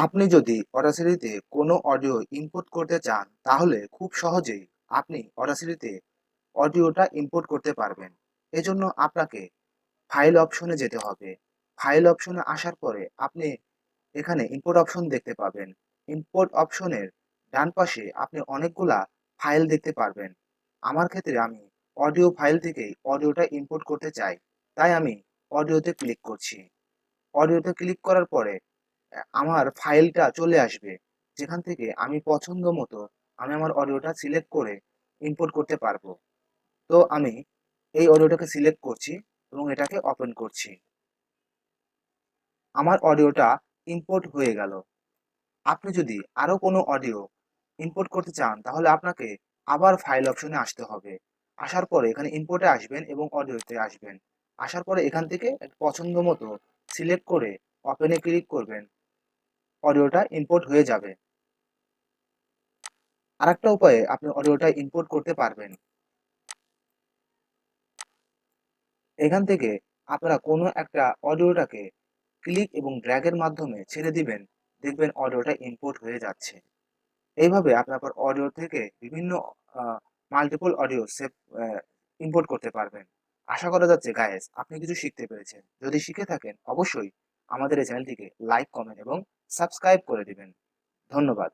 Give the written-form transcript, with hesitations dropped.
আপনি যদি Audacity-তে কোনো অডিও ইম্পোর্ট করতে চান, তাহলে খুব সহজেই আপনি Audacity-তে অডিওটা ইম্পোর্ট করতে পারবেন। এজন্য আপনাকে ফাইল অপশনে যেতে হবে। ফাইল অপশনে আসার পরে আপনি এখানে ইম্পোর্ট অপশন দেখতে পাবেন। ইম্পোর্ট অপশনের ডান পাশে আপনি অনেকগুলা ফাইল দেখতে পারবেন। আমার ক্ষেত্রে আমি অডিও ফাইল থেকেই অডিওটা ইম্পোর্ট করতে চাই। তাই আমি অডিওতে ক্লিক করছি। অডিওতে ক্লিক করার পরে আমার ফাইলটা চলে আসবে। যেখান থেকে আমি পছন্দ মতো আমি আমার অডিওটা সিলেক্ট করে ইম্পোর্ট করতে পারবো। তো আমি এই অডিওটাকে সিলেক্ট করছি এবং এটাকে ওপেন করছি। আমার অডিওটা ইম্পোর্ট হয়ে গেল। আপনি যদি আরো কোনো অডিও ইম্পোর্ট করতে চান, তাহলে আপনাকে আবার ফাইল অপশনে আসতে হবে। আসার পরে এখানে ইম্পোর্টে আসবেন এবং অডিওতে আসবেন। আসার পরে এখান থেকে পছন্দ মতো সিলেক্ট করে ওপেনে ক্লিক করবেন। অডিওটা ইম্পোর্ট হয়ে যাবে। আরেকটা উপায়ে আপনি অডিওটা ইম্পোর্ট করতে পারবেন। এখান থেকে আপনারা কোনো একটা অডিওটাকে ক্লিক এবং ড্র্যাগ এর মাধ্যমে ছেড়ে দিবেন, দেখবেন অডিওটা ইম্পোর্ট হয়ে যাচ্ছে। এইভাবে আপনি আপনার অডিও থেকে বিভিন্ন আ মাল্টিপল অডিও ইম্পোর্ট করতে পারবেন। আশা করা যাচ্ছে গাইস আপনি কিছু শিখতে পেরেছেন। যদি শিখে থাকেন অবশ্যই আমাদের এই চ্যানেলটিকে লাইক, কমেন্ট এবং সাবস্ক্রাইব করে দিবেন। ধন্যবাদ।